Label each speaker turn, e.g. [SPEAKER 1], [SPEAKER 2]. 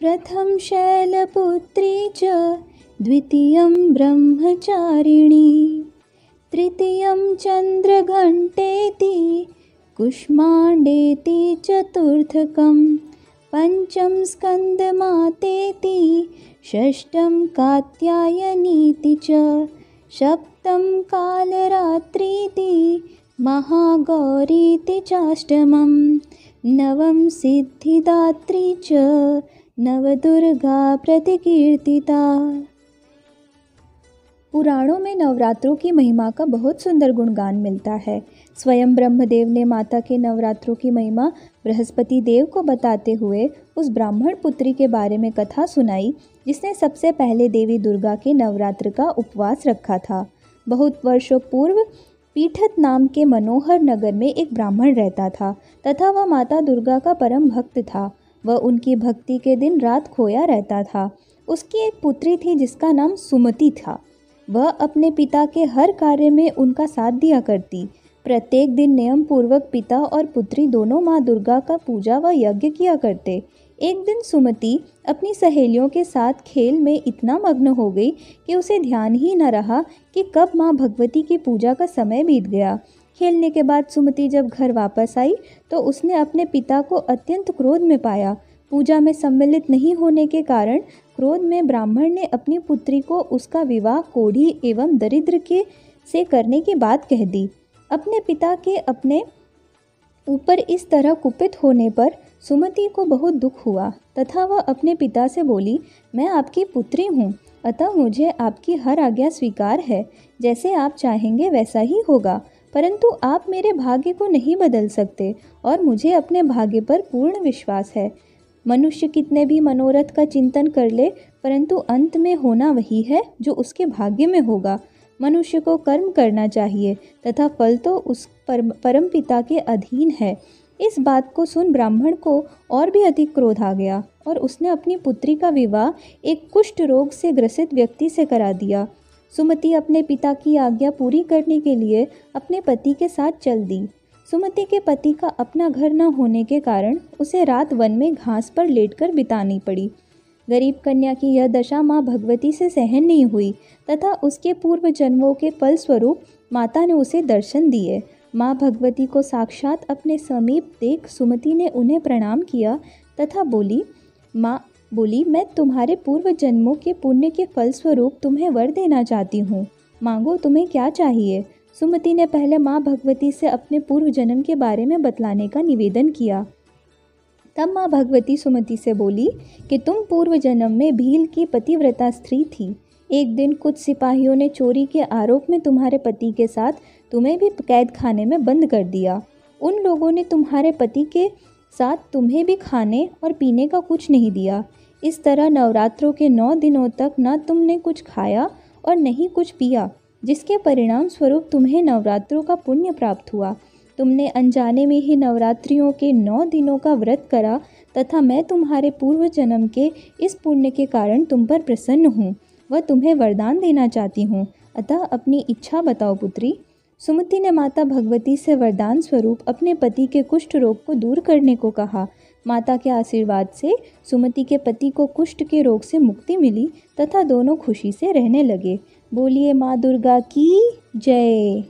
[SPEAKER 1] प्रथम शैलपुत्री च द्वितीयं ब्रह्मचारिणी तृतीयं चन्द्रघण्टेति कुष्माण्डेति चतुर्थकं पंचम स्कन्दमातेति षष्ठं कात्यायनीति च सप्तम कालरात्रीति महागौरीति चाष्टमं नवम सिद्धिदात्री च नवदुर्गा प्रतिकीर्तिता। पुराणों में नवरात्रों की महिमा का बहुत सुंदर गुणगान मिलता है। स्वयं ब्रह्मदेव ने माता के नवरात्रों की महिमा बृहस्पति देव को बताते हुए उस ब्राह्मण पुत्री के बारे में कथा सुनाई जिसने सबसे पहले देवी दुर्गा के नवरात्र का उपवास रखा था। बहुत वर्षों पूर्व पीठत नाम के मनोहर नगर में एक ब्राह्मण रहता था तथा वह माता दुर्गा का परम भक्त था। वह उनकी भक्ति के दिन रात खोया रहता था। उसकी एक पुत्री थी जिसका नाम सुमति था। वह अपने पिता के हर कार्य में उनका साथ दिया करती। प्रत्येक दिन नियम पूर्वक पिता और पुत्री दोनों माँ दुर्गा का पूजा व यज्ञ किया करते। एक दिन सुमति अपनी सहेलियों के साथ खेल में इतना मग्न हो गई कि उसे ध्यान ही न रहा कि कब माँ भगवती की पूजा का समय बीत गया। खेलने के बाद सुमति जब घर वापस आई तो उसने अपने पिता को अत्यंत क्रोध में पाया। पूजा में सम्मिलित नहीं होने के कारण क्रोध में ब्राह्मण ने अपनी पुत्री को उसका विवाह कोढ़ी एवं दरिद्र के से करने की बात कह दी। अपने पिता के अपने ऊपर इस तरह कुपित होने पर सुमति को बहुत दुख हुआ तथा वह अपने पिता से बोली, मैं आपकी पुत्री हूँ, अतः मुझे आपकी हर आज्ञा स्वीकार है। जैसे आप चाहेंगे वैसा ही होगा, परंतु आप मेरे भाग्य को नहीं बदल सकते और मुझे अपने भाग्य पर पूर्ण विश्वास है। मनुष्य कितने भी मनोरथ का चिंतन कर ले, परंतु अंत में होना वही है जो उसके भाग्य में होगा। मनुष्य को कर्म करना चाहिए तथा फल तो उस परम पिता के अधीन है। इस बात को सुन ब्राह्मण को और भी अधिक क्रोध आ गया और उसने अपनी पुत्री का विवाह एक कुष्ठ रोग से ग्रसित व्यक्ति से करा दिया। सुमति अपने पिता की आज्ञा पूरी करने के लिए अपने पति के साथ चल दी। सुमति के पति का अपना घर न होने के कारण उसे रात वन में घास पर लेटकर बितानी पड़ी। गरीब कन्या की यह दशा माँ भगवती से सहन नहीं हुई तथा उसके पूर्व जन्मों के फल स्वरूप माता ने उसे दर्शन दिए। माँ भगवती को साक्षात अपने समीप देख सुमति ने उन्हें प्रणाम किया तथा बोली मैं तुम्हारे पूर्व जन्मों के पुण्य के फल स्वरूप तुम्हें वर देना चाहती हूँ, मांगो तुम्हें क्या चाहिए। सुमति ने पहले माँ भगवती से अपने पूर्व जन्म के बारे में बतलाने का निवेदन किया। तब माँ भगवती सुमति से बोली कि तुम पूर्व जन्म में भील की पतिव्रता स्त्री थी। एक दिन कुछ सिपाहियों ने चोरी के आरोप में तुम्हारे पति के साथ तुम्हें भी कैद खाने में बंद कर दिया। उन लोगों ने तुम्हारे पति के साथ तुम्हें भी खाने और पीने का कुछ नहीं दिया। इस तरह नवरात्रों के 9 दिनों तक न तुमने कुछ खाया और न ही कुछ पिया, जिसके परिणाम स्वरूप तुम्हें नवरात्रों का पुण्य प्राप्त हुआ। तुमने अनजाने में ही नवरात्रियों के 9 दिनों का व्रत करा तथा मैं तुम्हारे पूर्व जन्म के इस पुण्य के कारण तुम पर प्रसन्न हूँ व तुम्हें वरदान देना चाहती हूँ, अतः अपनी इच्छा बताओ पुत्री। सुमति ने माता भगवती से वरदान स्वरूप अपने पति के कुष्ठ रोग को दूर करने को कहा। माता के आशीर्वाद से सुमति के पति को कुष्ठ के रोग से मुक्ति मिली तथा दोनों खुशी से रहने लगे। बोलिए माँ दुर्गा की जय।